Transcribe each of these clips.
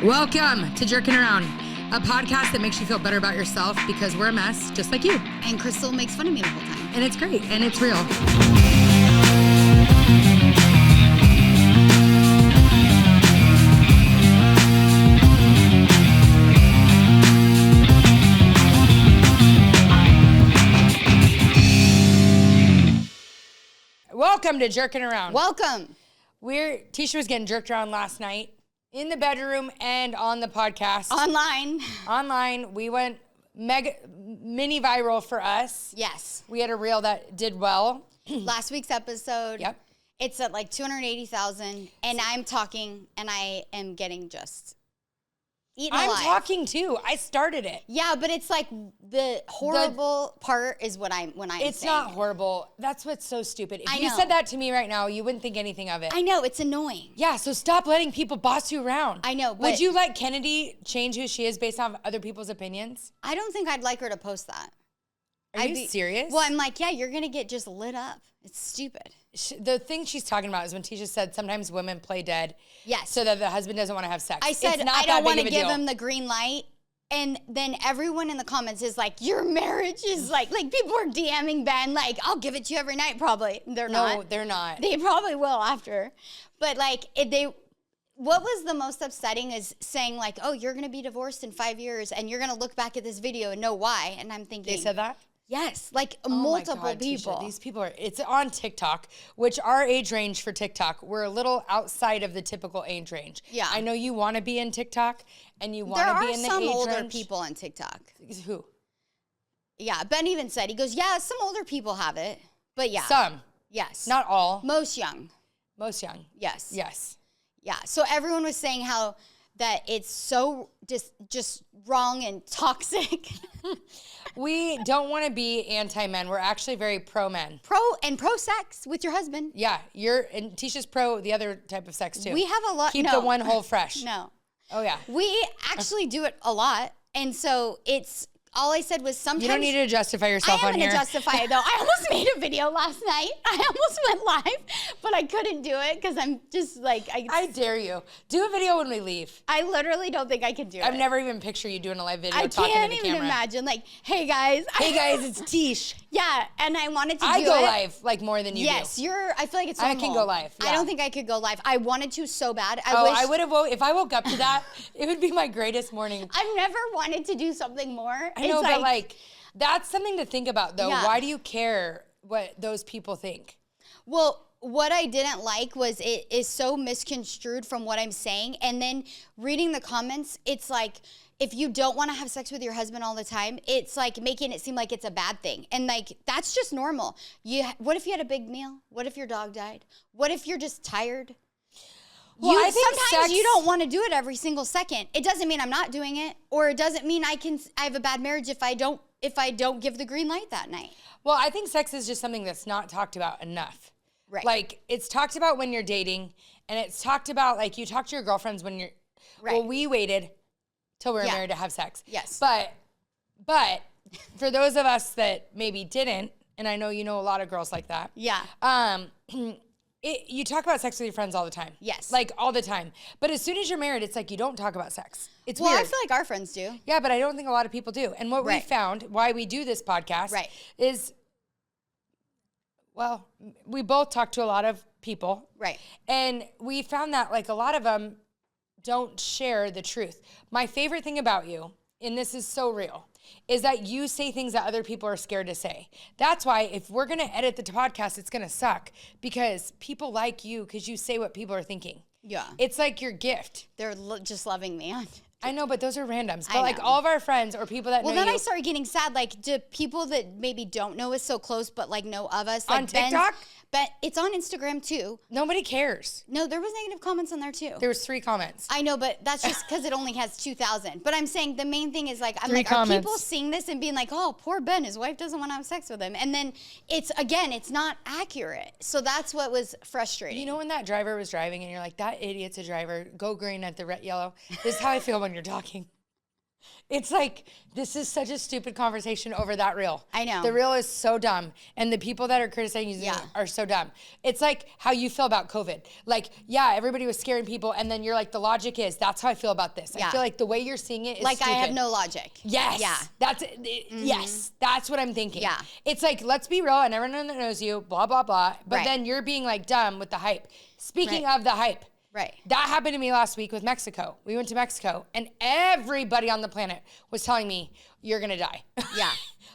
Welcome to Jerking Around, a podcast that makes you feel better about yourself because we're a mess just like you. And Crystal makes fun of me the whole time. And it's great, and it's real. Welcome to Jerking Around. Welcome. Tisha was getting jerked around last night in the bedroom and on the podcast. Online. We went mini viral for us. Yes. We had a reel that did well. Last week's episode. Yep. It's at like 280,000, and I'm talking, and I am getting just eaten alive. I'm talking too. I started it. Yeah, but it's like the horrible part is when I'm It's saying not horrible. That's what's so stupid. If I you know. said that to me right now, you wouldn't think anything of it. I know, it's annoying. Yeah, so stop letting people boss you around. I know, Would but you let Kennedy change who she is based on other people's opinions? I don't think I'd like her to post that. Are you serious? Well, I'm like, yeah, you're going to get just lit up. It's stupid. The thing she's talking about is when Tisha said sometimes women play dead. Yes. So that the husband doesn't want to have sex. I said, It's not I don't want to give deal. him the green light. And then everyone in the comments is like, your marriage is like people are DMing Ben, like, I'll give it to you every night, probably. They're not. No, they're not. They probably will after. But like, what was the most upsetting is saying like, oh, you're going to be divorced in 5 years and you're going to look back at this video and know why. And I'm thinking. They said that? Yes, like Oh multiple my God, people. Tisha, these people are, it's on TikTok, which our age range for TikTok, we're a little outside of the typical age range. Yeah. I know you want to be in TikTok and you want to be in the age range. There are some older people on TikTok. Who? Yeah, Ben even said, he goes, yeah, some older people have it. But yeah. Some. Yes. Not all. Most young. Most young. Yes. Yes. Yeah. So everyone was saying how that it's so just wrong and toxic. We don't want to be anti-men. We're actually very pro-men. Pro sex with your husband. Yeah. And Tisha's pro the other type of sex too. We have a lot. Keep the one hole fresh. No. Oh yeah. We actually do it a lot. And so it's, all I said was sometimes. You don't need to justify yourself on here. I am going to justify it though. I almost made a video last night. I almost went live, but I couldn't do it because I'm just like. I dare you. Do a video when we leave. I literally don't think I can do it. I've never even pictured you doing a live video I talking can't to the even camera. imagine. Like, hey guys. Hey guys, it's Tish. Yeah, and I wanted to do it. I go live like more than you do. Yes, I feel like it's I normal. can go live. Yeah. I don't think I could go live. I wanted to so bad. I would have. If I woke up to that, it would be my greatest morning. I've never wanted to do something more. I know, but like, that's something to think about though. Yeah. Why do you care what those people think? Well, what I didn't like was it is so misconstrued from what I'm saying. And then reading the comments, it's like, if you don't want to have sex with your husband all the time, it's like making it seem like it's a bad thing. And like, that's just normal. What if you had a big meal? What if your dog died? What if you're just tired? Well, I think sometimes you don't want to do it every single second. It doesn't mean I'm not doing it, or it doesn't mean I have a bad marriage if I don't give the green light that night. Well, I think sex is just something that's not talked about enough. Right. Like, it's talked about when you're dating, and it's talked about, like, you talk to your girlfriends when you're, Right. Well, we waited till we were Yeah. married to have sex. Yes. But for those of us that maybe didn't, and I know you know a lot of girls like that. Yeah. You talk about sex with your friends all the time. Yes. Like, all the time. But as soon as you're married, it's like you don't talk about sex. It's Well, weird. I feel like our friends do. Yeah, but I don't think a lot of people do. And what we Right. found, why we do this podcast, Right. is, well, we both talk to a lot of people. Right. And we found that, like, a lot of them don't share the truth. My favorite thing about you, and this is so real, is that you say things that other people are scared to say. That's why if we're going to edit the podcast, it's going to suck because people like you because you say what people are thinking. Yeah. It's like your gift. They're just loving me. I know, but those are randoms. But I like know. all of our friends or people that Well, know then you. I started getting sad. Like, do people that maybe don't know us so close, but like know of us, like On TikTok? But it's on Instagram too. Nobody cares. No, there was negative comments on there too. There was 3 comments. I know, but that's just because it only has 2,000. But I'm saying the main thing is like, I'm 3 like, comments. are people seeing this and being like, oh, poor Ben, his wife doesn't want to have sex with him? And then it's not accurate. So that's what was frustrating. You know when that driver was driving and you're like, that idiot's a driver, go green at the red, yellow. This is how I feel when you're talking. It's like, this is such a stupid conversation over that reel. I know. The reel is so dumb. And the people that are criticizing you Yeah. are so dumb. It's like how you feel about COVID. Like, yeah, everybody was scaring people. And then you're like, the logic is, that's how I feel about this. Yeah. I feel like the way you're seeing it is Like, stupid. I have no logic. Yes. Yeah. That's yes. That's what I'm thinking. Yeah. It's like, let's be real and everyone that knows you, blah, blah, blah. But Right. then you're being like dumb with the hype. Speaking Right. of the hype. Right. That happened to me last week with Mexico. We went to Mexico and everybody on the planet was telling me, you're gonna die. Yeah.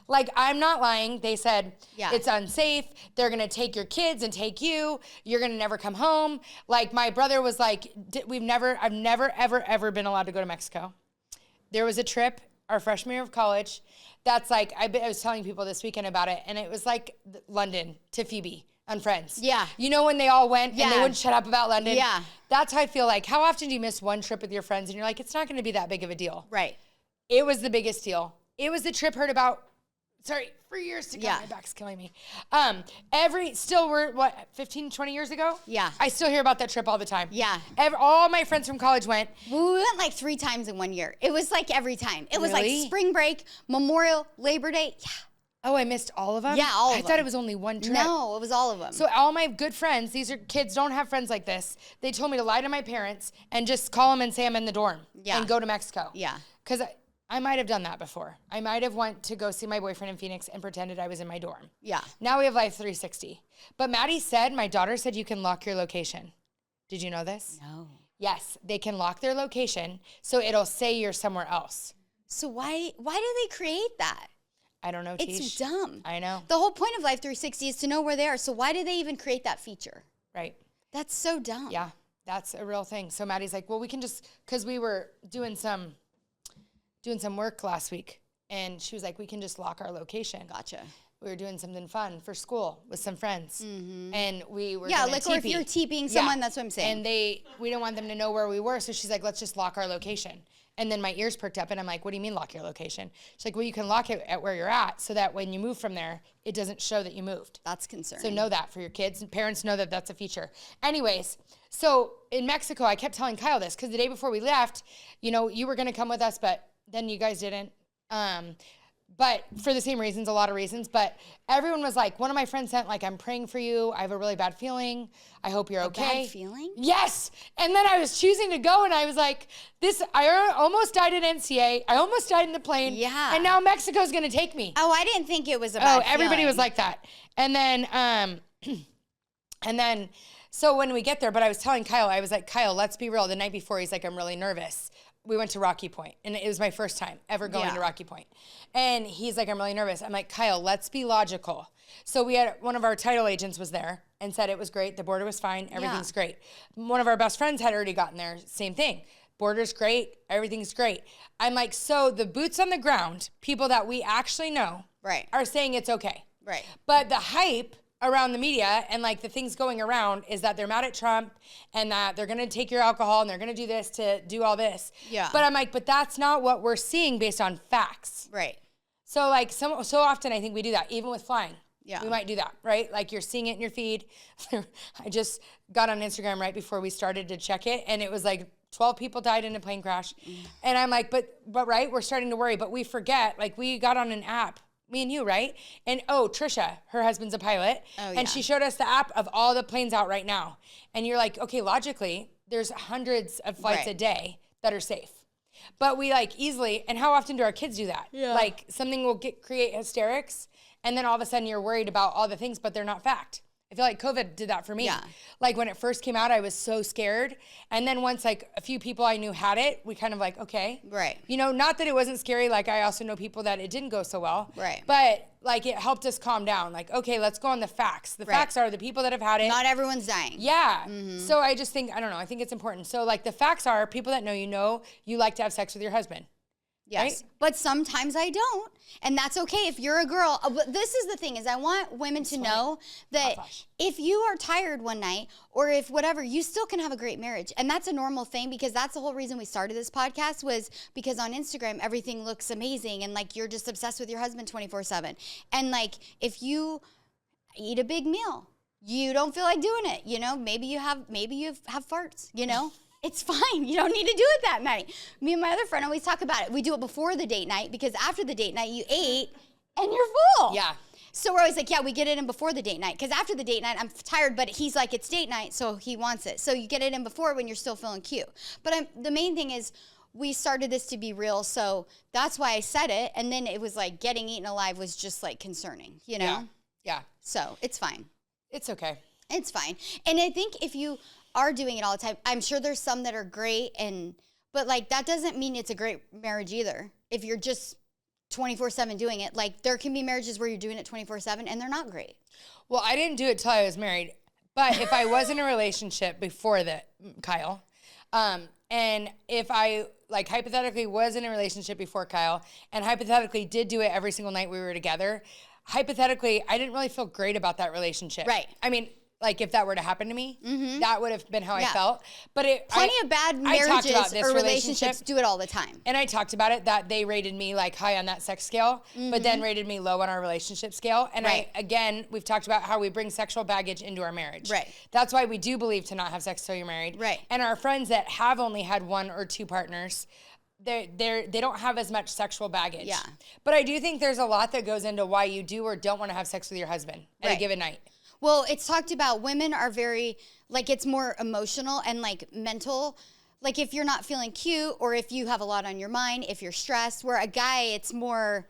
Like, I'm not lying. They said, Yeah. it's unsafe. They're gonna take your kids and take you. You're gonna never come home. Like, my brother was like, I've never, ever, ever been allowed to go to Mexico. There was a trip our freshman year of college that's like, I was telling people this weekend about it, and it was like London to Phoebe on Friends. Yeah. You know when they all went and they Yeah. wouldn't shut up about London? Yeah. That's how I feel like. How often do you miss one trip with your friends and you're like, it's not going to be that big of a deal? Right. It was the biggest deal. It was the trip heard about, for years to come. Yeah. My back's killing me. We're, 15, 20 years ago? Yeah. I still hear about that trip all the time. Yeah. All my friends from college went. We went like 3 times in 1 year. It was like every time. It was Really? like spring break, Memorial, Labor Day. Yeah. Oh, I missed all of them? Yeah, all of I thought them. it was only one trip. No, it was all of them. So all my good friends, these are kids, don't have friends like this. They told me to lie to my parents and just call them and say I'm in the dorm Yeah. and go to Mexico. Yeah. Because I might have done that before. I might have went to go see my boyfriend in Phoenix and pretended I was in my dorm. Yeah. Now we have Life 360. But Maddie said, my daughter said you can lock your location. Did you know this? No. Yes, they can lock their location so it'll say you're somewhere else. So why do they create that? I don't know, Tish. It's dumb. I know. The whole point of Life 360 is to know where they are. So why do they even create that feature? Right. That's so dumb. Yeah, that's a real thing. So Maddie's like, well, we can just, because we were doing some work last week, and she was like, we can just lock our location. Gotcha. We were doing something fun for school with some friends, and we were Yeah, gonna like, or if teepee. you're teepeeing someone, that's what I'm saying. And we didn't want them to know where we were, so she's like, let's just lock our location. And then my ears perked up, and I'm like, what do you mean lock your location? She's like, well, you can lock it at where you're at, so that when you move from there, it doesn't show that you moved. That's concerning. So know that for your kids, and parents know that that's a feature. Anyways, so in Mexico, I kept telling Kyle this, because the day before we left, you were going to come with us, but then you guys didn't. But for the same reasons, a lot of reasons. But everyone was like, one of my friends sent like, I'm praying for you. I have a really bad feeling. I hope you're okay. Bad feeling? Yes. And then I was choosing to go, and I was like, I almost died at NCA. I almost died in the plane. Yeah. And now Mexico's going to take me. Oh, I didn't think it was a bad Everybody was feeling. like that. And then, so when we get there, but I was telling Kyle, I was like, Kyle, let's be real. The night before, he's like, I'm really nervous. We went to Rocky Point, and it was my first time ever going to Rocky Point. And he's like, I'm really nervous. I'm like, Kyle, let's be logical. So we had, one of our title agents was there and said it was great. The border was fine. Everything's great. One of our best friends had already gotten there. Same thing. Border's great. Everything's great. I'm like, so the boots on the ground, people that we actually know are saying it's okay. Right. But the hype around the media and like the things going around is that they're mad at Trump and that they're going to take your alcohol and they're going to do this to do all this. Yeah. But I'm like, but that's not what we're seeing based on facts. Right. So like so often I think we do that, even with flying. Yeah. We might do that, right? Like you're seeing it in your feed. I just got on Instagram right before we started to check it, and it was like 12 people died in a plane crash. And I'm like, but right, we're starting to worry, but we forget, like we got on an app, me and you, right? And Trisha, her husband's a pilot, and she showed us the app of all the planes out right now. And you're like, okay, logically, there's hundreds of flights a day that are safe. But we like easily, and how often do our kids do that? Yeah. Like something will create hysterics, and then all of a sudden you're worried about all the things, but they're not fact. I feel like COVID did that for me. Yeah. Like when it first came out, I was so scared. And then once like a few people I knew had it, we kind of like, okay. Right. Not that it wasn't scary. Like I also know people that it didn't go so well. Right. But like it helped us calm down. Like, okay, let's go on the facts. The facts are the people that have had it. Not everyone's dying. Yeah. So I just think, I don't know, I think it's important. So like the facts are people that know you like to have sex with your husband. Yes. Right? But sometimes I don't. And that's okay if you're a girl. But this is the thing is I want women to know that if you are tired one night or if whatever, you still can have a great marriage. And that's a normal thing because that's the whole reason we started this podcast was because on Instagram, everything looks amazing and like you're just obsessed with your husband 24/7. And like if you eat a big meal, you don't feel like doing it, maybe you have farts, It's fine. You don't need to do it that night. Me and my other friend always talk about it. We do it before the date night because after the date night, you ate and you're full. Yeah. So we're always like, yeah, we get it in before the date night. Because after the date night, I'm tired, but he's like, it's date night, so he wants it. So you get it in before when you're still feeling cute. But the main thing is, we started this to be real, so that's why I said it. And then it was like getting eaten alive was just like concerning, you know? Yeah. So it's fine. It's okay. It's fine. And I think if you are doing it all the time, I'm sure there's some that are great, but like that doesn't mean it's a great marriage either. If you're just 24/7 doing it, like there can be marriages where you're doing it 24/7 and they're not great. Well, I didn't do it till I was married, but if I was in a relationship before that, Kyle, and if I like hypothetically was in a relationship before Kyle and hypothetically did do it every single night we were together, hypothetically, I didn't really feel great about that relationship. Right. I mean, like if that were to happen to me, that would have been how I felt. But plenty of bad marriages or relationships do it all the time. And I talked about it that they rated me like high on that sex scale, but then rated me low on our relationship scale. And we've talked about how we bring sexual baggage into our marriage. Right. That's why we do believe to not have sex till you're married. Right. And our friends that have only had one or two partners, they don't have as much sexual baggage. Yeah. But I do think there's a lot that goes into why you do or don't want to have sex with your husband at a given night. Well, it's talked about women are very, like, it's more emotional and, like, mental. Like, if you're not feeling cute or if you have a lot on your mind, if you're stressed, where a guy, it's more,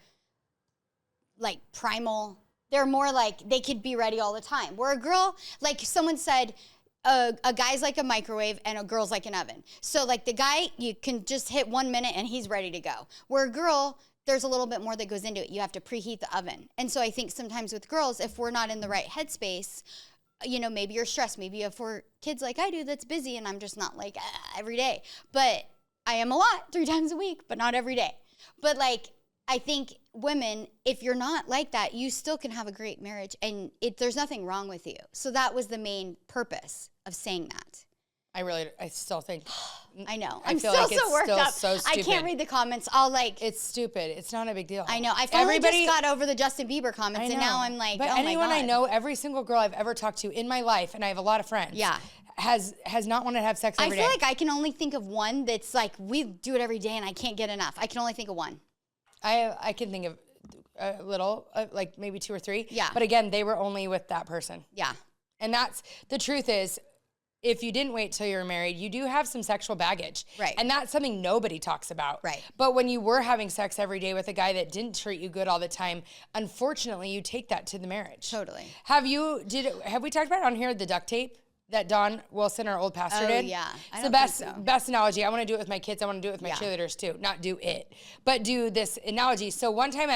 like, primal. They're more like, they could be ready all the time. Where a girl, like someone said, a guy's like a microwave and a girl's like an oven. So, like, the guy, you can just hit 1 minute and he's ready to go. Where a girl, there's a little bit more that goes into it. You have to preheat the oven. And so I think sometimes with girls, if we're not in the right headspace, you know, maybe you're stressed. Maybe you have 4 kids like I do that's busy and I'm just not like every day. But I am a lot 3 times a week, but not every day. But like, I think women, if you're not like that, you still can have a great marriage and there's nothing wrong with you. So that was the main purpose of saying that. I still think. I know. I I'm feel still like it's so worked still up. so I can't stupid. read the comments. I'll like. It's stupid. It's not a big deal. I know. I finally just got over the Justin Bieber comments, and now I'm like, but oh my anyone God. I know, every single girl I've ever talked to in my life, and I have a lot of friends, has not wanted to have sex every day. I feel like I can only think of one that's like, we do it every day, and I can't get enough. I can only think of one. I can think of a little, like maybe 2 or 3. Yeah. But again, they were only with that person. Yeah. And that's, the truth is, if you didn't wait till you were married, you do have some sexual baggage. Right. And that's something nobody talks about. Right. But when you were having sex every day with a guy that didn't treat you good all the time, unfortunately, you take that to the marriage. Totally. Have we talked about it on here, the duct tape that Don Wilson, our old pastor, did? Yeah. It's the best analogy. I want to do it with my kids. I want to do it with my cheerleaders too. Not do it, but do this analogy. So one time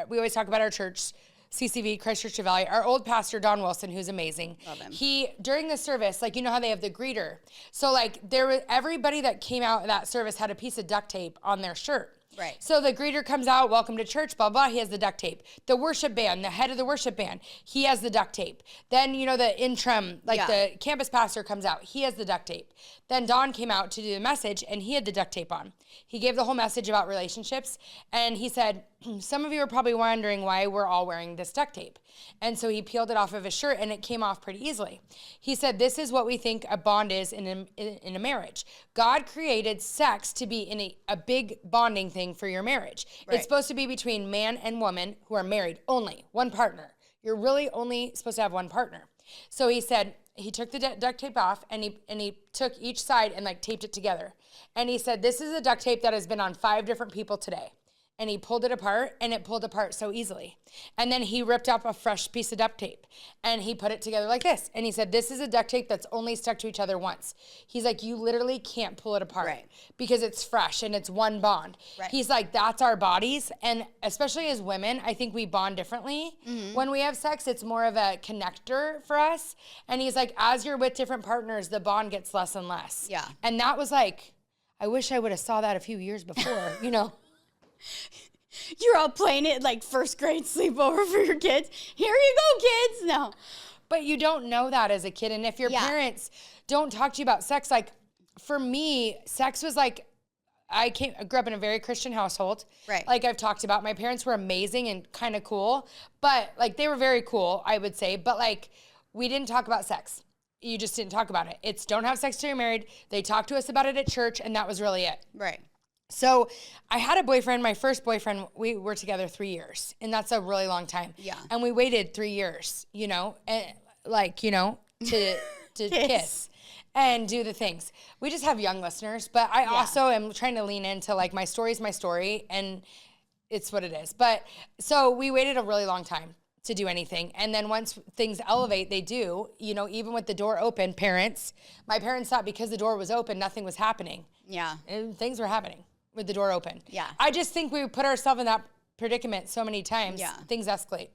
we always talk about our church, CCV, Christ Church of Valley, our old pastor, Don Wilson, who's amazing. Love him. He, during the service, like, you know how they have the greeter. So like everybody that came out of that service had a piece of duct tape on their shirt. Right. So the greeter comes out, welcome to church, blah, blah, he has the duct tape. The worship band, the head of the worship band, he has the duct tape. Then, you know, the interim, like the campus pastor comes out, he has the duct tape. Then Don came out to do the message and he had the duct tape on. He gave the whole message about relationships and he said, some of you are probably wondering why we're all wearing this duct tape. And so he peeled it off of his shirt and it came off pretty easily. He said, this is what we think a bond is in a marriage. God created sex to be in a big bonding thing for your marriage. Right. It's supposed to be between man and woman who are married only, one partner. You're really only supposed to have one partner. So he said, he took the duct tape off and he took each side and like taped it together. And he said, this is a duct tape that has been on 5 different people today. And he pulled it apart and it pulled apart so easily. And then he ripped up a fresh piece of duct tape and he put it together like this. And he said, this is a duct tape that's only stuck to each other once. He's like, you literally can't pull it apart because it's fresh and it's one bond. Right. He's like, that's our bodies. And especially as women, I think we bond differently. Mm-hmm. When we have sex, it's more of a connector for us. And he's like, as you're with different partners, the bond gets less and less. Yeah. And that was like, I wish I would have saw that a few years before, you know. You're all playing it like first grade sleepover for your kids. Here you go, kids. No. But you don't know that as a kid. And if your parents don't talk to you about sex, like for me, sex was like, I grew up in a very Christian household. Right. Like I've talked about, my parents were amazing and kind of cool, but like they were very cool, I would say. But like we didn't talk about sex. you just didn't talk about it. It's don't have sex till you're married. They talked to us about it at church, and that was really it. Right. So I had a boyfriend, my first boyfriend, we were together 3 years, and that's a really long time. Yeah. And we waited 3 years, you know, and to kiss and do the things. We just have young listeners, but I also am trying to lean into like my story's my story, and it's what it is. But so we waited a really long time to do anything. And then once things elevate, they do, you know, even with the door open, my parents thought because the door was open, nothing was happening. Yeah. And things were happening with the door open. Yeah. I just think we put ourselves in that predicament so many times, things escalate.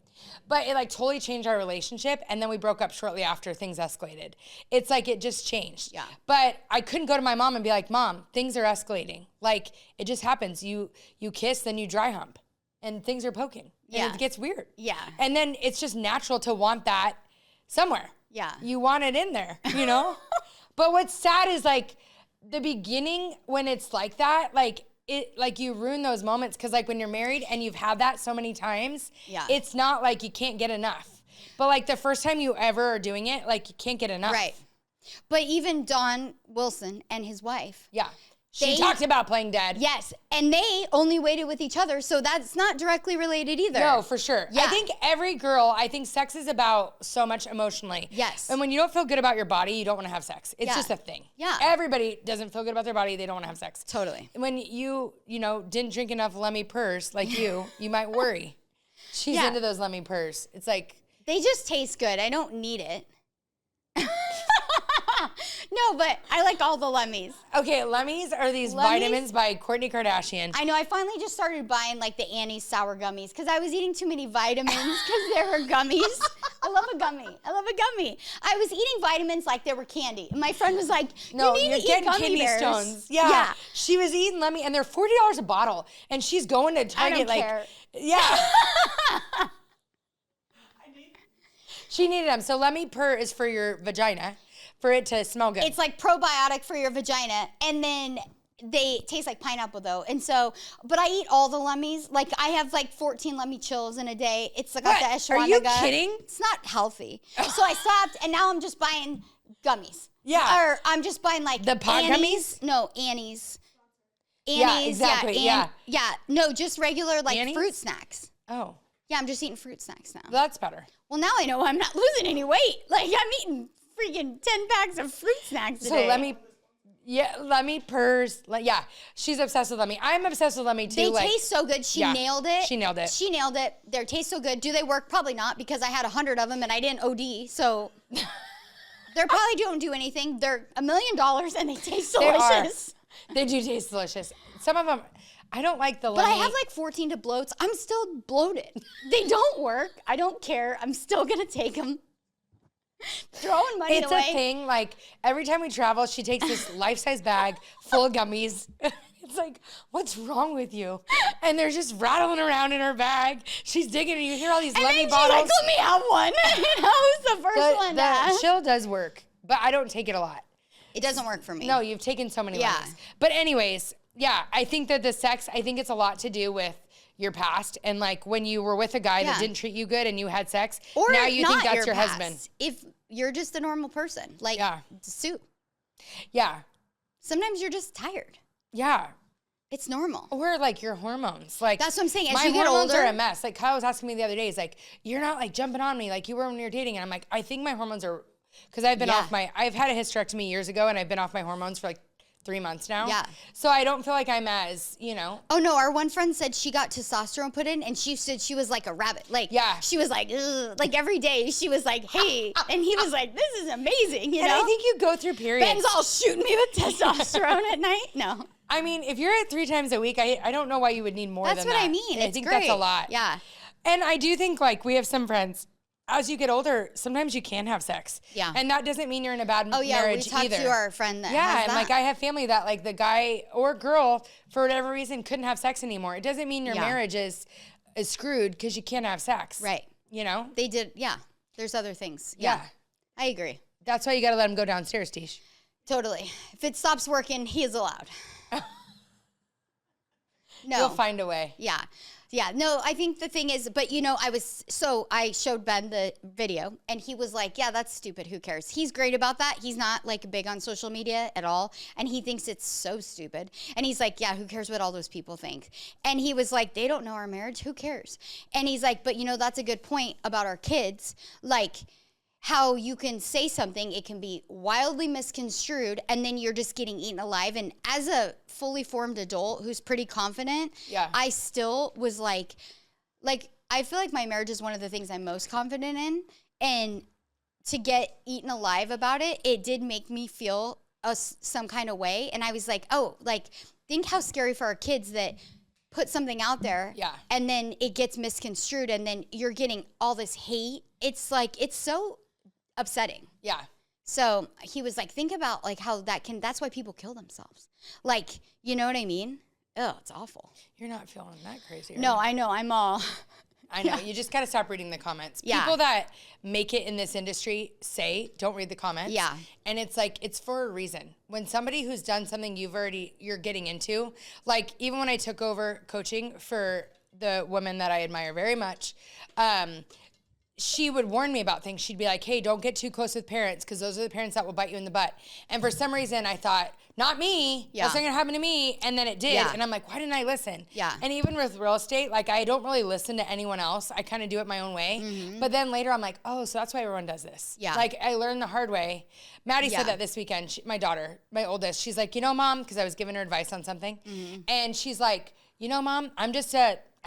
But it like totally changed our relationship, and then we broke up shortly after things escalated. It's like it just changed. Yeah. But I couldn't go to my mom and be like, Mom, things are escalating. Like it just happens. You kiss, then you dry hump, and things are poking. Yeah. And it gets weird. Yeah. And then it's just natural to want that somewhere. Yeah. You want it in there, you know? But what's sad is like the beginning when it's like that, like you ruin those moments, because like when you're married and you've had that so many times, it's not like you can't get enough. But like the first time you ever are doing it, like you can't get enough. Right. But even Don Wilson and his wife. Yeah. She talked about playing dead. Yes. And they only waited with each other. So that's not directly related either. No, for sure. Yeah. I think every girl, sex is about so much emotionally. Yes. And when you don't feel good about your body, you don't want to have sex. It's just a thing. Yeah. Everybody doesn't feel good about their body. They don't want to have sex. Totally. When you didn't drink enough Lemmy Purs like you might worry. She's into those Lemmy Purs. It's like. They just taste good. I don't need it. No, but I like all the Lemmies. Okay, Lemmies are these vitamins by Kourtney Kardashian. I know. I finally just started buying like the Annie's sour gummies because I was eating too many vitamins because there were gummies. I love a gummy. I was eating vitamins like they were candy. And my friend was like, no, you need you're to eat getting gummy kidney bears. stones. Yeah. She was eating Lemmy, and they're $40 a bottle, and she's going to Target care. Yeah. She needed them. So Lemmy Pur is for your vagina, for it to smell good. It's like probiotic for your vagina, and then they taste like pineapple though. And so, but I eat all the Lemmies. Like I have like 14 Lemmy chills in a day. It's like got the ashwagandha. Are you kidding? It's not healthy. So I stopped, and now I'm just buying gummies. Yeah. Or I'm just buying like the pot Annie's. gummies? No, Annie's. Yeah, exactly. Yeah. No, just freaking like Annie's? fruit snacks. Oh. Yeah, I'm just eating fruit snacks now. That's better. Well, now I know I'm not losing any weight. Like I'm eating freaking 10 packs of fruit snacks today. So Lemmy Purs. Yeah, she's obsessed with Lemmy. I'm obsessed with Lemmy too. They taste so good. She nailed it. She nailed it. They taste so good. Do they work? Probably not, because I had 100 of them and I didn't OD. So they probably don't do anything. They're $1 million and they taste delicious. They do taste delicious. Some of them, I don't like the Lemmy. But I have like 14 to bloats. I'm still bloated. They don't work. I don't care. I'm still going to take them. Throwing money away. It's a thing. Like every time we travel, she takes this life-size bag full of gummies. It's like, what's wrong with you? And they're just rattling around in her bag. She's digging, and you hear all these Lemmy bottles. Like, let me have one. Who's the first one? The chill does work, but I don't take it a lot. It doesn't work for me. No, you've taken so many Lemmys. But anyways, I think that the sex, I think it's a lot to do with your past, and like when you were with a guy that didn't treat you good and you had sex, or now you think that's your past. husband. If you're just a normal person, like Sue. Yeah. Sometimes you're just tired. Yeah. It's normal. Or like your hormones. Like that's what I'm saying. As my you get hormones older, are a mess. Like Kyle was asking me the other day, he's like, you're not like jumping on me like you were when you were dating. And I'm like, I think my hormones are, because I've been I've had a hysterectomy years ago, and I've been off my hormones for like 3 months now. Yeah. So I don't feel like I'm as, Oh no, our one friend said she got testosterone put in, and she said she was like a rabbit. Like, she was like, ugh. Like every day she was like, hey, and he was like, this is amazing, And I think you go through periods. Ben's all shooting me with testosterone at night. No. I mean, if you're at 3 times a week, I don't know why you would need more than that. That's what I mean. I think that's a lot. Yeah. And I do think like we have some friends, as you get older, sometimes you can have sex. Yeah. And that doesn't mean you're in a bad marriage either. We talked to our friend that has and that. like I have family that like the guy or girl, for whatever reason, couldn't have sex anymore. It doesn't mean your marriage is screwed because you can't have sex. Right. They did, There's other things. Yeah. I agree. That's why you got to let him go downstairs, Tish. Totally. If it stops working, he is allowed. No. You'll find a way. Yeah. Yeah. No, I think the thing is, but I showed Ben the video and he was like, yeah, that's stupid. Who cares? He's great about that. He's not like big on social media at all. And he thinks it's so stupid. And he's like, yeah, who cares what all those people think? And he was like, they don't know our marriage. Who cares? And he's like, but that's a good point about our kids. Like, how you can say something, it can be wildly misconstrued, and then you're just getting eaten alive. And as a fully formed adult who's pretty confident, I still was like, I feel like my marriage is one of the things I'm most confident in. And to get eaten alive about it, it did make me feel some kind of way. And I was like, oh, like, think how scary for our kids that put something out there and then it gets misconstrued and then you're getting all this hate. It's like, it's so upsetting. Yeah. So he was like, think about like how that's why people kill themselves. Like, you know what I mean? Oh, it's awful. You're not feeling that crazy. No, I know. I'm all. I know. You just got to stop reading the comments. People that make it in this industry don't read the comments. Yeah. And it's like, it's for a reason. When somebody who's done something you're getting into, like even when I took over coaching for the woman that I admire very much, she would warn me about things. She'd be like, hey, don't get too close with parents because those are the parents that will bite you in the butt. And for some reason, I thought, not me. That's not going to happen to me. And then it did. Yeah. And I'm like, why didn't I listen? Yeah. And even with real estate, like I don't really listen to anyone else. I kind of do it my own way. Mm-hmm. But then later I'm like, oh, so that's why everyone does this. Yeah. Like I learned the hard way. Maddie said that this weekend. My daughter, my oldest, she's like, Mom, because I was giving her advice on something. Mm-hmm. And she's like, Mom, I'm just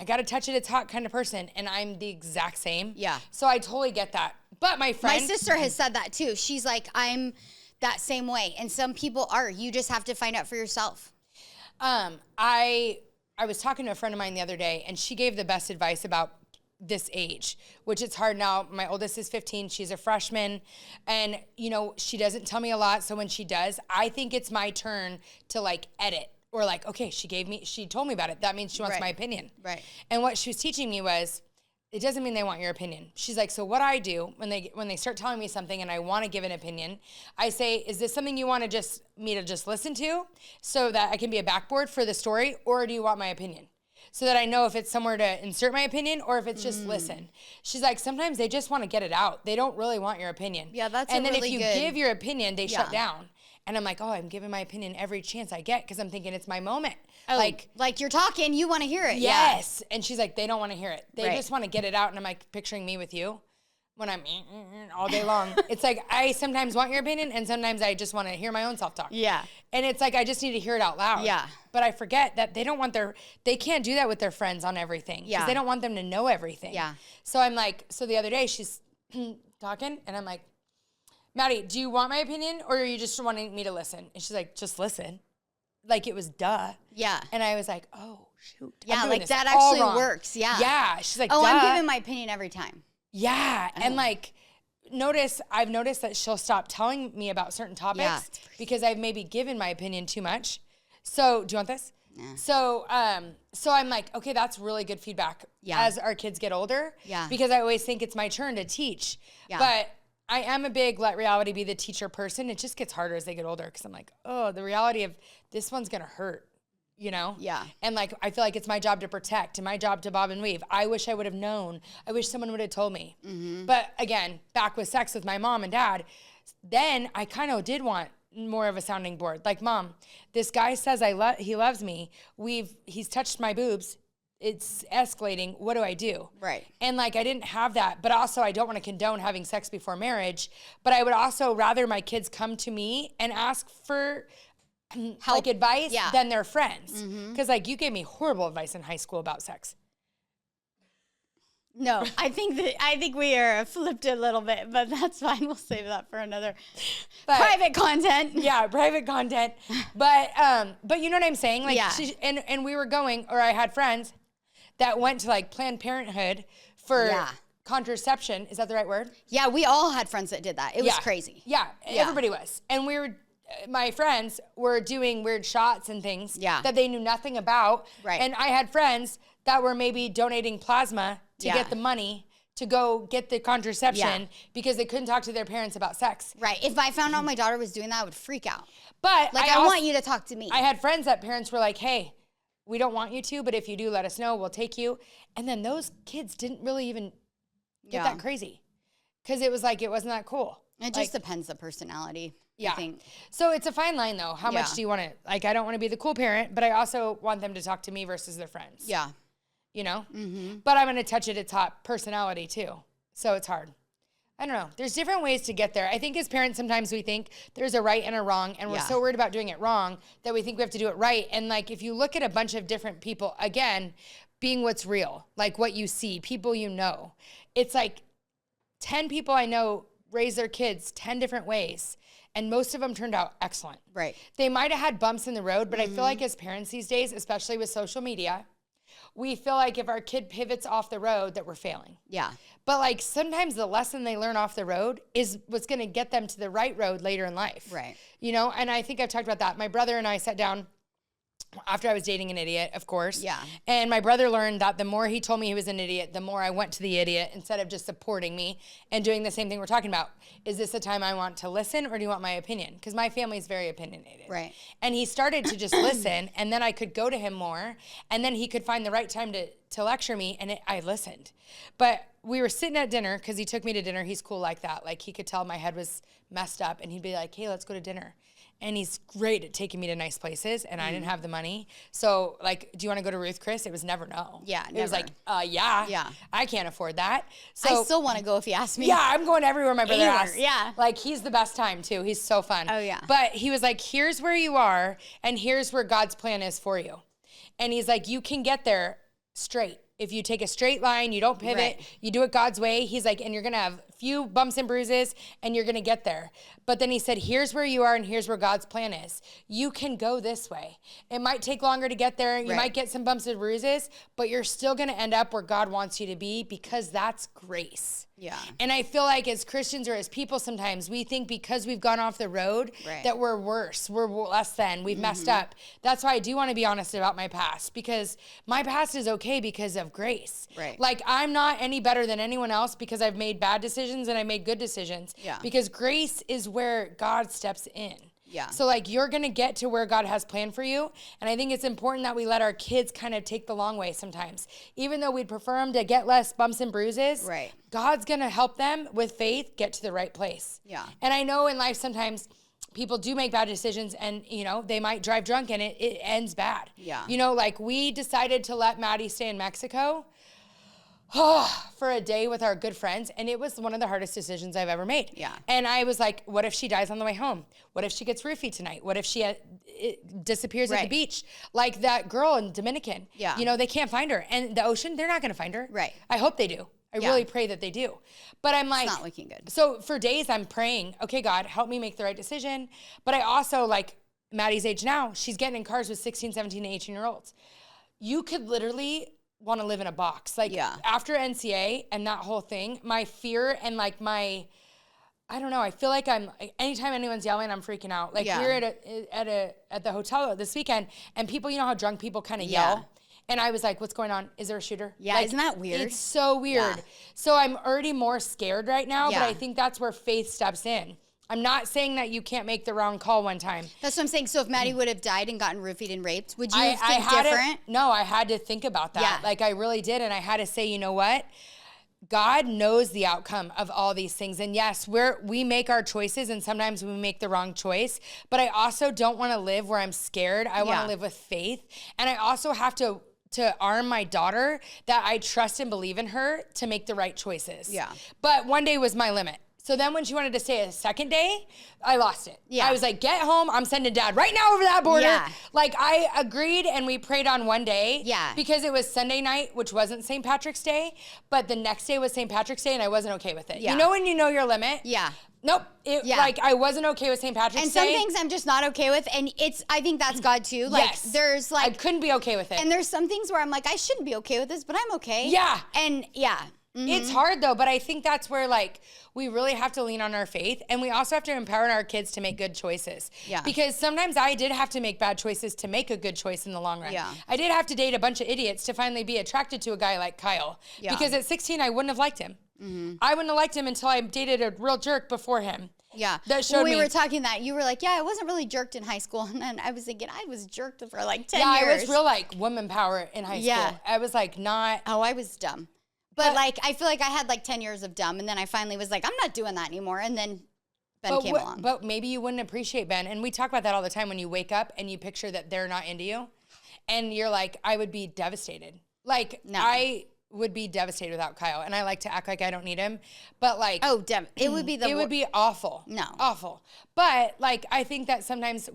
I got to touch it. It's hot kind of person. And I'm the exact same. Yeah. So I totally get that. But my sister has said that too. She's like, I'm that same way. And some people are. You just have to find out for yourself. I was talking to a friend of mine the other day and she gave the best advice about this age, which it's hard now. My oldest is 15. She's a freshman and, she doesn't tell me a lot. So when she does, I think it's my turn to like edit. Or like, okay, she told me about it. That means she wants my opinion. Right. And what she was teaching me was, it doesn't mean they want your opinion. She's like, so what I do when they start telling me something and I want to give an opinion, I say, is this something you want me to just listen to so that I can be a backboard for the story? Or do you want my opinion? So that I know if it's somewhere to insert my opinion or if it's just listen. She's like, sometimes they just want to get it out. They don't really want your opinion. Yeah, that's and then if you give your opinion, they shut down. And I'm like, oh, I'm giving my opinion every chance I get because I'm thinking it's my moment. Oh, like you're talking, you want to hear it. Yes. Yeah. And she's like, they don't want to hear it. They just want to get it out. And I'm like picturing me with you when I'm all day long. It's like I sometimes want your opinion and sometimes I just want to hear my own self-talk. Yeah. And it's like I just need to hear it out loud. Yeah. But I forget that they can't do that with their friends on everything. Yeah. Because they don't want them to know everything. Yeah. So I'm like, the other day she's talking and I'm like, Maddie, do you want my opinion or are you just wanting me to listen? And she's like, just listen. Like it was duh. Yeah. And I was like, oh, shoot. Yeah, like that actually works. Yeah. Yeah. She's like, oh, duh. I'm giving my opinion every time. Yeah. Oh. And like, I've noticed that she'll stop telling me about certain topics because I've maybe given my opinion too much. So do you want this? Yeah. So I'm like, okay, that's really good feedback as our kids get older. Yeah. Because I always think it's my turn to teach. Yeah. But I am a big let reality be the teacher person. It just gets harder as they get older because I'm like, oh, the reality of this one's going to hurt, Yeah. And like, I feel like it's my job to protect and my job to bob and weave. I wish I would have known. I wish someone would have told me. Mm-hmm. But again, back with sex with my mom and dad, then I kind of did want more of a sounding board. Like, Mom, this guy says he loves me. He's touched my boobs. It's escalating. What do I do? Right. And like, I didn't have that, but also I don't want to condone having sex before marriage, but I would also rather my kids come to me and ask for help, like advice than their friends. Mm-hmm. Cause like you gave me horrible advice in high school about sex. No, I think we are flipped a little bit, but that's fine. We'll save that for another private content. Yeah, private content. But you know what I'm saying? Like, and we were going, or I had friends that went to like Planned Parenthood for contraception. Is that the right word? Yeah, we all had friends that did that. It was crazy. Yeah, everybody was. And my friends were doing weird shots and things that they knew nothing about. Right. And I had friends that were maybe donating plasma to get the money to go get the contraception because they couldn't talk to their parents about sex. Right. If I found out my daughter was doing that, I would freak out. But like, I want you to talk to me. I had friends that parents were like, hey, we don't want you to, but if you do, let us know. We'll take you. And then those kids didn't really even get that crazy because it was like, it wasn't that cool. It just depends the personality. Yeah. I think. So it's a fine line though. How much do you want to, like, I don't want to be the cool parent, but I also want them to talk to me versus their friends. Yeah. You know? But I'm going to touch it. It's hot personality too. So it's hard. I don't know. There's different ways to get there. I think as parents, sometimes we think there's a right and a wrong, and we're so worried about doing it wrong that we think we have to do it right. And like, if you look at a bunch of different people, again, being what's real, like what you see, people you know, it's like 10 people I know raise their kids 10 different ways. And most of them turned out excellent. Right. They might have had bumps in the road, but I feel like as parents these days, especially with social media, we feel like if our kid pivots off the road that we're failing. Yeah. But like sometimes the lesson they learn off the road is what's going to get them to the right road later in life. Right. You know, and I think I've talked about that. My brother and I sat down after I was dating an idiot, of course. Yeah. And my brother learned that the more he told me he was an idiot, the more I went to the idiot instead of just supporting me and doing the same thing we're talking about. Is this a time I want to listen or do you want my opinion? Because my family is very opinionated. Right. And he started to just listen, and then I could go to him more, and then he could find the right time to lecture me, and I listened. But we were sitting at dinner because he took me to dinner. He's cool like that. Like he could tell my head was messed up, and he'd be like, hey, let's go to dinner. And he's great at taking me to nice places, and I didn't have the money. So, like, do you want to go to Ruth Chris? It was never no. Yeah, It was like, yeah. Yeah. I can't afford that. So I still want to go if you ask me. yeah, I'm going everywhere my brother Anywhere, asks. yeah. Like, he's the best time, too. He's so fun. Oh, yeah. But he was like, here's where you are, and here's where God's plan is for you. And he's like, you can get there straight. If you take a straight line, you don't pivot, Right. you do it God's way. He's like, and you're going to have a few bumps and bruises, and you're going to get there. But then he said, here's where you are, and here's where God's plan is. You can go this way. It might take longer to get there. You Right. might get some bumps and bruises, but you're still going to end up where God wants you to be because that's grace. Yeah. And I feel like as Christians or as people sometimes, we think because we've gone off the road Right. that we're worse, we're less than, we've messed up. That's why I do want to be honest about my past, because my past is okay because of grace. Right. Like I'm not any better than anyone else because I've made bad decisions and I made good decisions. Yeah. Because grace is where God steps in. Yeah. So like you're going to get to where God has planned for you. And I think it's important that we let our kids kind of take the long way sometimes. Even though we'd prefer them to get less bumps and bruises. Right. God's going to help them with faith get to the right place. Yeah. And I know in life sometimes people do make bad decisions and, you know, they might drive drunk and it ends bad. Yeah. You know, like we decided to let Maddie stay in Mexico for a day with our good friends, and it was one of the hardest decisions I've ever made. Yeah. And I was like, what if she dies on the way home? What if she gets roofied tonight? What if she disappears at the Right. beach? Like that girl in Dominican. Yeah. You know, they can't find her. And the ocean, they're not going to find her. Right. I hope they do. I Yeah. really pray that they do. But I'm like, It's not looking good. so for days I'm praying, okay, God, help me make the right decision. But I also like Maddie's age now, she's getting in cars with 16, 17, and 18-year-olds. You could literally want to live in a box. Like after NCA and that whole thing, my fear and like I don't know, I feel like anytime anyone's yelling, I'm freaking out. Like we were at the hotel this weekend and people, you know how drunk people kind of yell? And I was like, what's going on? Is there a shooter? Yeah, like, isn't that weird? It's so weird. Yeah. So I'm already more scared right now, but Yeah. I think that's where faith steps in. I'm not saying that you can't make the wrong call one time. That's what I'm saying. So if Maddie would have died and gotten roofied and raped, would you I think had different? No, I had to think about that. Yeah. Like I really did. And I had to say, you know what? God knows the outcome of all these things. And yes, we make our choices and sometimes we make the wrong choice, but I also don't want to live where I'm scared. I want to live with faith. And I also have to arm my daughter that I trust and believe in her to make the right choices. Yeah. But one day was my limit. So then when she wanted to stay a second day, I lost it. Yeah. I was like, get home. I'm sending dad right now over that border. Yeah. Like I agreed and we prayed on one day. Yeah. Because it was Sunday night, which wasn't St. Patrick's Day, but the next day was St. Patrick's Day and I wasn't okay with it. Yeah. You know when you know your limit? Yeah. Nope. Yeah. Like I wasn't okay with St. Patrick's And Day. some things I'm just not okay with, and I think that's God too. Like Yes. there's I like, couldn't be okay with it. and there's some things where I'm like, I shouldn't be okay with this, but I'm okay. Yeah. And yeah. It's hard though, but I think that's where like we really have to lean on our faith and we also have to empower our kids to make good choices. Yeah. Because sometimes I did have to make bad choices to make a good choice in the long run. Yeah. I did have to date a bunch of idiots to finally be attracted to a guy like Kyle. Yeah. Because at 16 I wouldn't have liked him. I wouldn't have liked him until I dated a real jerk before him. Yeah. That showed we me. were talking that you were like, yeah, I wasn't really jerked in high school. And then I was thinking I was jerked for like 10 yeah, years. I was real like woman power in high Yeah. school. I was like not. Oh, I was dumb. But like, I feel like I had like 10 years of dumb. And then I finally was like, I'm not doing that anymore. And then Ben came along. But maybe you wouldn't appreciate Ben. And we talk about that all the time when you wake up and you picture that they're not into you. And you're like, I would be devastated. Like, No. I would be devastated without Kyle. And I like to act like I don't need him. But like, it would be it would be awful. No. Awful. But like, I think that sometimes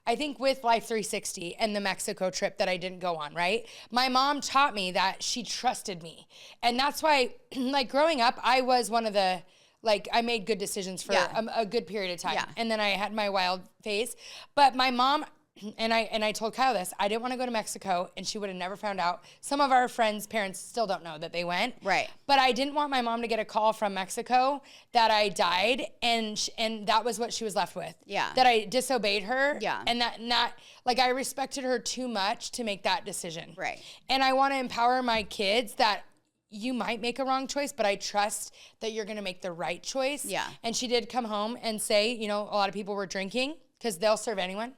I think with Life 360 and the Mexico trip that I didn't go on, right? My mom taught me that she trusted me. And that's why, like growing up, I was one of the, like I made good decisions for a good period of time. Yeah. And then I had my wild phase. But my mom, and I told Kyle this, I didn't want to go to Mexico and she would have never found out. Some of our friends' parents still don't know that they went. Right. But I didn't want my mom to get a call from Mexico that I died and that was what she was left with. Yeah. That I disobeyed her. Yeah. And that not, like I respected her too much to make that decision. Right. And I want to empower my kids that you might make a wrong choice, but I trust that you're going to make the right choice. Yeah. And she did come home and say, you know, a lot of people were drinking because they'll serve anyone.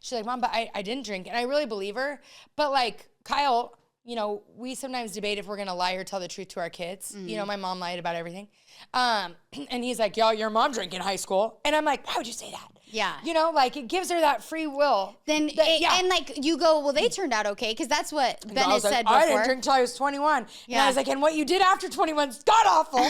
She's like, Mom, but I didn't drink. And I really believe her. But like Kyle, you know, we sometimes debate if we're going to lie or tell the truth to our kids. Mm-hmm. You know, my mom lied about everything. And he's like, yo, your mom drank in high school. And I'm like, why would you say that? Yeah. You know, like it gives her that free will. Then, and like you go, well, they turned out okay. Cause that's what Ben has like, said before. I didn't drink till I was 21. And Yeah. I was like, and what you did after 21 is god awful.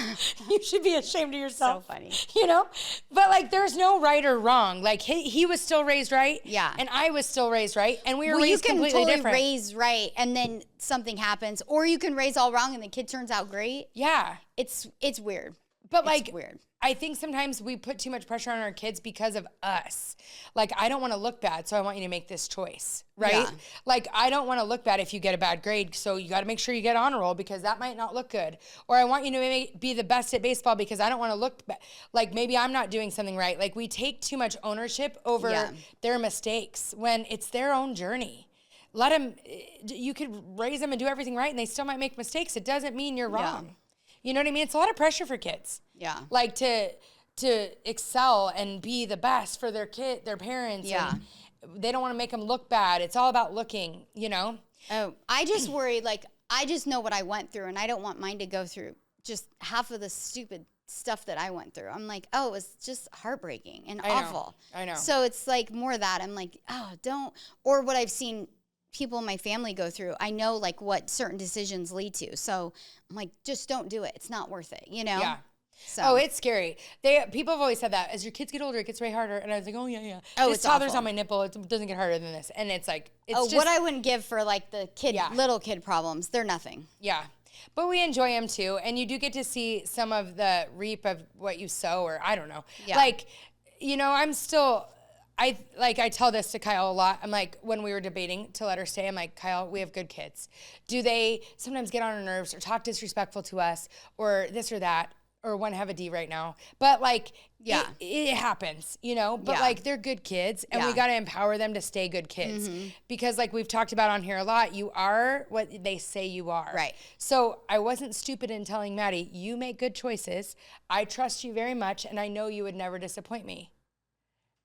You should be ashamed of yourself. So funny. You know? But like, there's no right or wrong. Like he was still raised right. Yeah. And I was still raised right. And we were Well, you raised can completely totally different. raise right and then something happens. Or you can raise all wrong and the kid turns out great. Yeah. It's weird. But It's like, weird. I think sometimes we put too much pressure on our kids because of us. Like, I don't want to look bad, so I want you to make this choice, right? Yeah. Like, I don't want to look bad if you get a bad grade, so you got to make sure you get honor roll because that might not look good. Or I want you to be the best at baseball because I don't want to look like maybe I'm not doing something right. Like, we take too much ownership over their mistakes when it's their own journey. Let them, you could raise them and do everything right, and they still might make mistakes. It doesn't mean you're wrong. You know what I mean? It's a lot of pressure for kids. Yeah. Like to excel and be the best for their parents. Yeah. And they don't want to make them look bad. It's all about looking, you know? Oh, I just worry, like, I just know what I went through, and I don't want mine to go through just half of the stupid stuff that I went through. I'm like, oh, it's just heartbreaking and awful. I know. So it's like more of that. I'm like, oh, don't. Or what I've seen people in my family go through, I know like what certain decisions lead to. So I'm like, just don't do it. It's not worth it, you know? Yeah. So. Oh, it's scary. People have always said that. As your kids get older, it gets way harder. And I was like, oh, yeah. Oh, this it's toddler's awful. on my nipple. It doesn't get harder than this. And it's like, it's just. What I wouldn't give for like the little kid problems. They're nothing. Yeah. But we enjoy them too. And you do get to see some of the reap of what you sow, or I don't know. Yeah. Like, you know, I tell this to Kyle a lot. I'm like, when we were debating to let her stay, I'm like, Kyle, we have good kids. Do they sometimes get on our nerves or talk disrespectful to us or this or that? Or one have a D right now. But like, it happens, you know? But like, they're good kids and we got to empower them to stay good kids. Mm-hmm. Because like we've talked about on here a lot, you are what they say you are. Right. So I wasn't stupid in telling Maddie, you make good choices. I trust you very much and I know you would never disappoint me.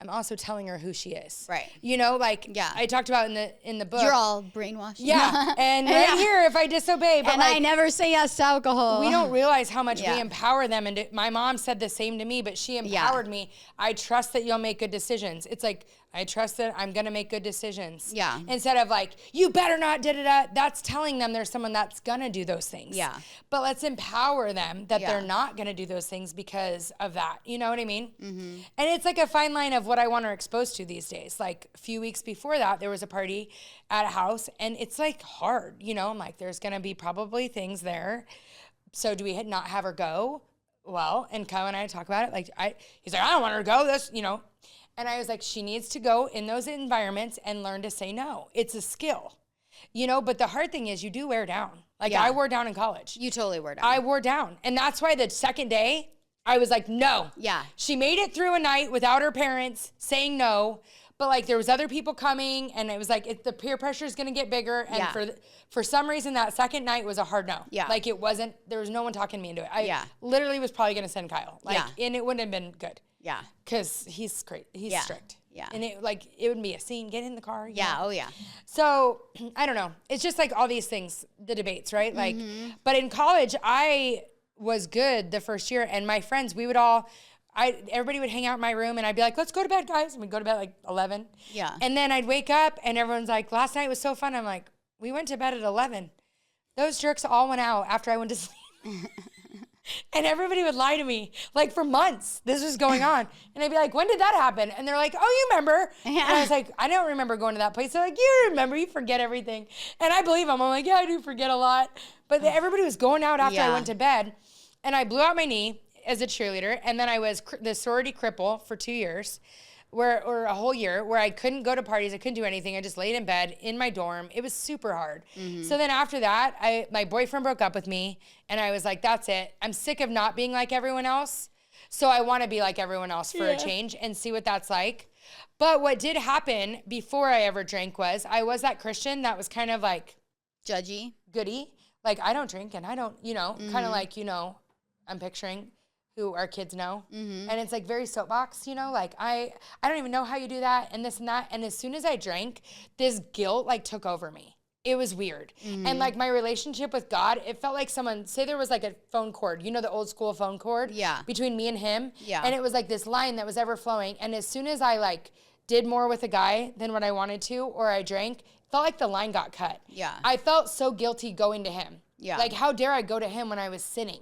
I'm also telling her who she is. Right. You know, like I talked about in the book. You're all brainwashed. Yeah. And right here, if I disobey. But and I never say yes to alcohol. We don't realize how much we empower them. And my mom said the same to me, but she empowered me. I trust that you'll make good decisions. It's like, I trust that I'm going to make good decisions. Yeah. Instead of like, you better not da-da-da. That's telling them there's someone that's going to do those things. Yeah. But let's empower them that they're not going to do those things because of that. You know what I mean? Mm-hmm. And it's like a fine line of what I want her exposed to these days. Like a few weeks before that, there was a party at a house and it's like hard. You know, I'm like, there's going to be probably things there. So do we not have her go? Well, and Kyle and I talk about it. Like, he's like, I don't want her to go. This, you know. And I was like, she needs to go in those environments and learn to say no. It's a skill, you know, but the hard thing is you do wear down. Like I wore down in college. You totally wore down. I wore down. And that's why the second day I was like, no. Yeah. She made it through a night without her parents saying no. But like there was other people coming and it was like the peer pressure is going to get bigger. And for some reason that second night was a hard no. Yeah. Like there was no one talking me into it. I literally was probably going to send Kyle. And it wouldn't have been good. Yeah. Because he's great. He's strict. Yeah. And it would be a scene. Get in the car. Yeah. Oh, yeah. So I don't know. It's just like all these things, the debates, right? Like, but in college, I was good the first year, and my friends, we would all, everybody would hang out in my room, and I'd be like, let's go to bed, guys. And we'd go to bed like 11. Yeah. And then I'd wake up, and everyone's like, last night was so fun. I'm like, we went to bed at 11. Those jerks all went out after I went to sleep. And everybody would lie to me, like for months, this was going on. And I'd be like, when did that happen? And they're like, oh, you remember? Yeah. And I was like, I don't remember going to that place. They're like, you remember, you forget everything. And I believe them. I'm like, yeah, I do forget a lot. But everybody was going out after I went to bed. And I blew out my knee as a cheerleader. And then I was the sorority cripple for 2 years. Or a whole year where I couldn't go to parties, I couldn't do anything. I just laid in bed in my dorm. It was super hard. So then after that, my boyfriend broke up with me, and I was like, that's it. I'm sick of not being like everyone else. So I want to be like everyone else for a change and see what that's like. But what did happen before I ever drank was I was that Christian that was kind of like judgy, goody. Like, I don't drink and I don't, kind of like, I'm picturing who our kids know. And it's like very soapbox, like I don't even know how you do that and this and that. And as soon as I drank, this guilt like took over me. It was weird. And like my relationship with God, it felt like say there was like a phone cord, the old school phone cord between me and him. Yeah. And it was like this line that was ever flowing. And as soon as I like did more with a guy than what I wanted to, or I drank, it felt like the line got cut. Yeah. I felt so guilty going to him. Yeah. Like, how dare I go to him when I was sinning?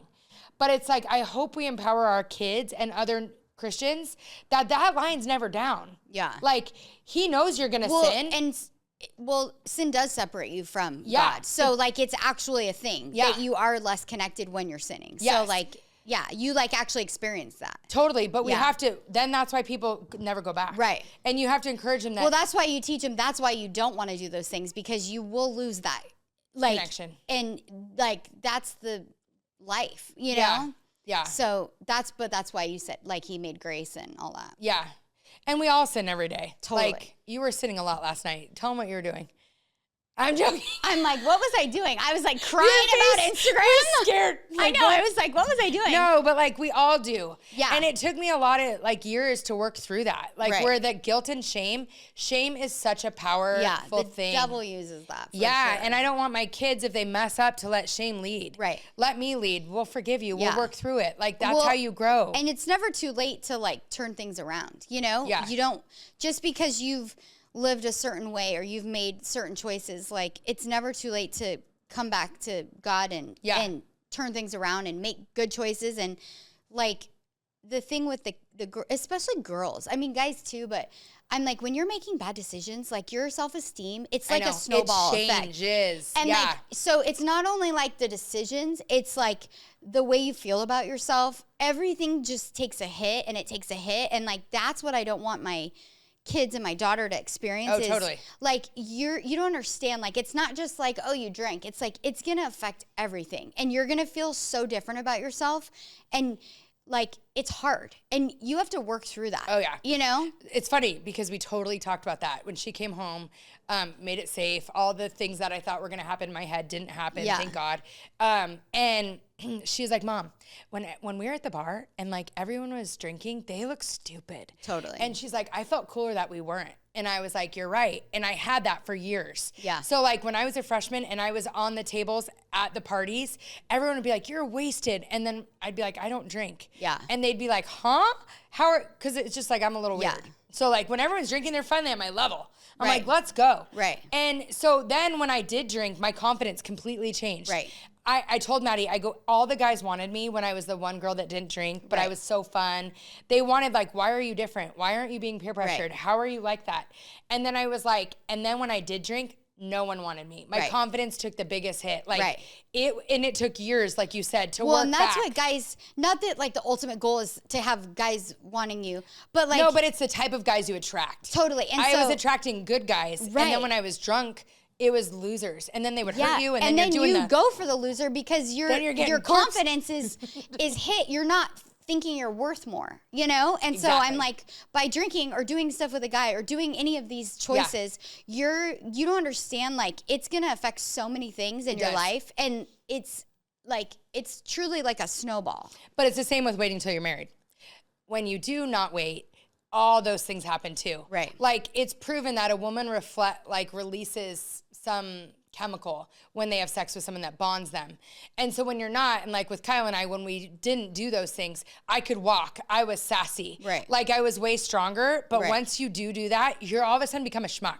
But it's like, I hope we empower our kids and other Christians that line's never down. Yeah. Like, he knows you're going to sin. And sin does separate you from God. So like, it's actually a thing that you are less connected when you're sinning. Yes. So like, you like actually experience that. Totally. But we have to, then that's why people never go back. Right. And you have to encourage them that. Well, that's why you teach them. That's why you don't want to do those things, because you will lose that connection. And like, that's the life, you know? Yeah. So that's why you said like he made grace and all that. Yeah. And we all sin every day. Totally. Like, you were sinning a lot last night. Tell them what you were doing. I'm joking. I'm like, what was I doing? I was like crying about Instagram. I was scared. Like, I know. I was like, what was I doing? No, but like we all do. Yeah. And it took me a lot of like years to work through that. Like where the guilt and shame is such a powerful thing. The devil uses that. Sure. And I don't want my kids, if they mess up, to let shame lead. Right. Let me lead. We'll forgive you. We'll work through it. Like, that's how you grow. And it's never too late to like turn things around, Yeah. You don't, just because you've lived a certain way or you've made certain choices, like it's never too late to come back to God and turn things around and make good choices. And like the thing with the especially girls, I mean guys too, but I'm like, when you're making bad decisions, like your self-esteem, it's like a snowball effect. It changes. And like, so it's not only like the decisions, it's like the way you feel about yourself. Everything just takes a hit and it takes a hit. And like, that's what I don't want my kids and my daughter to experience. Oh, totally. Like you don't understand. Like, it's not just like, oh, you drank. It's like, it's going to affect everything. And you're going to feel so different about yourself. And like, it's hard. And you have to work through that. Oh, yeah. It's funny because we totally talked about that. When she came home, made it safe. All the things that I thought were going to happen in my head didn't happen. Yeah. Thank God. And she was like, Mom, when we were at the bar and like everyone was drinking, they look stupid. Totally. And she's like, I felt cooler that we weren't. And I was like, you're right. And I had that for years. Yeah. So like when I was a freshman and I was on the tables at the parties, everyone would be like, you're wasted. And then I'd be like, I don't drink. Yeah. And they'd be like, huh? Because it's just like, I'm a little weird. So like when everyone's drinking, they're finally at my level. I'm like, let's go. Right. And so then when I did drink, my confidence completely changed. Right. I told Maddie, all the guys wanted me when I was the one girl that didn't drink, but I was so fun. They wanted like, why are you different? Why aren't you being peer pressured? How are you like that? And then I was like, and then when I did drink, no one wanted me. My confidence took the biggest hit. Like it took years, like you said, to work back. Well, and that's what guys, not that like the ultimate goal is to have guys wanting you, but like. No, but it's the type of guys you attract. Totally. And I was attracting good guys. And then when I was drunk, it was losers. And then they would hurt you. And then you go for the loser because your confidence is hit. You're not thinking you're worth more, And so I'm like, by drinking or doing stuff with a guy or doing any of these choices, you don't understand, like, it's going to affect so many things in your life. And it's truly like a snowball. But it's the same with waiting till you're married. when you do not wait, all those things happen too. Right. Like it's proven that a woman releases some chemical when they have sex with someone that bonds them. And so when you're not, and like with Kyle and I, when we didn't do those things, I could walk. I was sassy. Right. Like I was way stronger. But Right. once you do that, you're all of a sudden become a schmuck.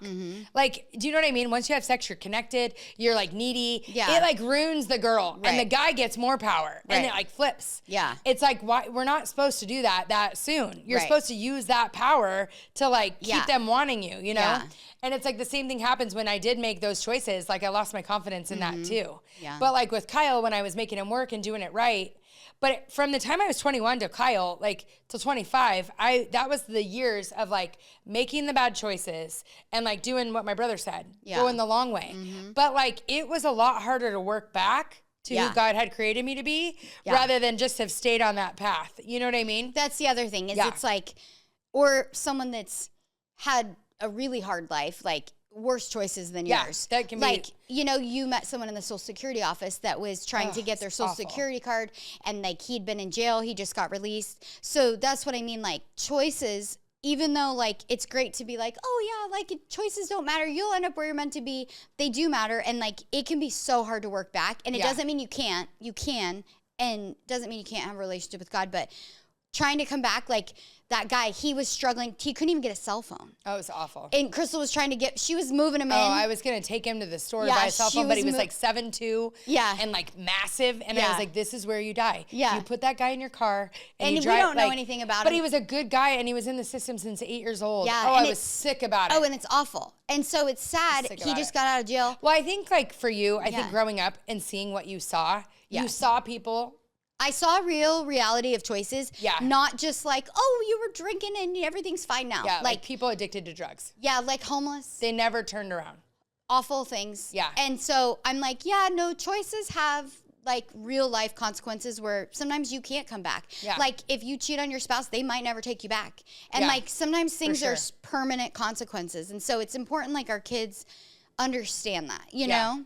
Like, do you know what I mean? Once you have sex, you're connected. You're like needy. Yeah. It like ruins the girl. Right. And the guy gets more power. And Right. it like flips. Yeah. It's like, why we're not supposed to do that soon. You're Right. supposed to use that power to like keep Yeah. them wanting you, you know? Yeah. And it's like the same thing happens when I did make those choices. Like I lost my confidence in that too. Yeah. But like with Kyle, when I was making him work and doing it right, but from the time I was 21 to Kyle, like till 25, that was the years of like making the bad choices and like doing what my brother said, going the long way. But like it was a lot harder to work back to who God had created me to be rather than just have stayed on that path. You know what I mean? That's the other thing is it's like, or someone that's had a really hard life, like worse choices than yours. That can be like, you know, you met someone in the Social Security office that was trying to get their Social awful. Security card and like he'd been in jail, he just got released. So that's what I mean, like choices, even though like it's great to be like, oh yeah, like choices don't matter, you'll end up where you're meant to be, they do matter. And like it can be so hard to work back. And it doesn't mean you can't, you can, and doesn't mean you can't have a relationship with God, but trying to come back, like that guy, he was struggling. He couldn't even get a cell phone. Oh, it was awful. And Crystal was trying to she was moving him in. Oh, I was going to take him to the store to Yeah, buy a cell she phone, but he was was like 7'2". Yeah. And like massive. And I Yeah. was like, this is where you die. Yeah. You put that guy in your car. And you we drive, don't know like, anything about But him. he was a good guy and he was in the system since 8 years old. Yeah, Oh, and I was sick about it. Oh, and it's awful. And so it's sad. Sick He about just it. got out of jail. Well, I think like for you, I think Yeah. growing up and seeing what you saw, you Yes. saw people. I saw real reality of choices. Yeah. Not just like, oh, you were drinking and everything's fine now. Yeah, like people addicted to drugs. Yeah, like homeless. They never turned around. Awful things. Yeah. And so I'm like, yeah, no, choices have like real life consequences where sometimes you can't come back. Yeah. Like if you cheat on your spouse, they might never take you back. And Yeah, like sometimes things sure. are permanent consequences. And so it's important like our kids understand that, you Yeah. know?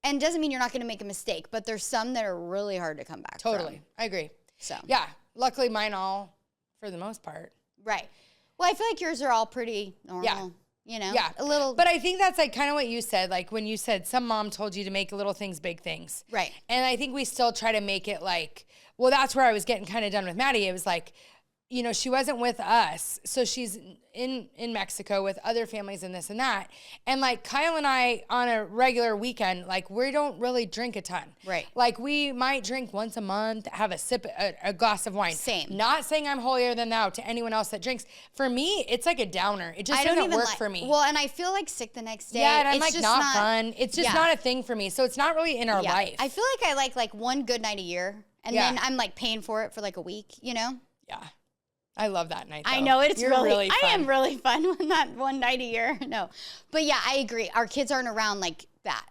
And it doesn't mean you're not going to make a mistake, but there's some that are really hard to come back Totally. from. I agree. So. Yeah. Luckily mine all, for the most part. Right. Well, I feel like yours are all pretty normal. Yeah. You know? Yeah. A little. But I think that's like kind of what you said, like when you said some mom told you to make little things big things. Right. And I think we still try to make it like, well, that's where I was getting kind of done with Maddie. It was like, you know, she wasn't with us. So she's in Mexico with other families and this and that. And like Kyle and I on a regular weekend, like we don't really drink a ton. Right. Like we might drink once a month, have a glass of wine. Same. Not saying I'm holier than thou to anyone else that drinks. For me, it's like a downer. It just I don't doesn't even work like, for me. Well, and I feel like sick the next day. Yeah, and I'm It's like just not fun. It's just Yeah. not a thing for me. So it's not really in our Yeah. life. I feel like I like one good night a year, and Yeah. then I'm like paying for it for like a week. You know? Yeah. I love that night. I though. know it's You're really. fun. I am really fun when that one night a year. No, but yeah, I agree. Our kids aren't around like that.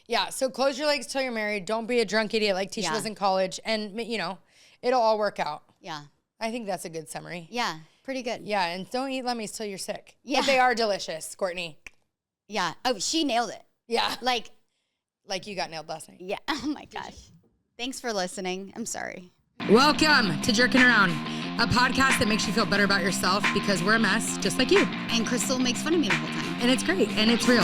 Yeah. So close your legs till you're married. Don't be a drunk idiot like Tisha Yeah. was in college, and you know, it'll all work out. Yeah. I think that's a good summary. Yeah. Pretty good. Yeah, and don't eat lemmies till you're sick. Yeah. But they are delicious, Courtney. Yeah. Oh, she nailed it. Yeah. Like, Like you got nailed last night. yeah. Oh my gosh. Thanks for listening. I'm sorry. Welcome to Jerking Around, a podcast that makes you feel better about yourself because we're a mess, just like you. And Crystal makes fun of me the whole time. And it's great, and it's real.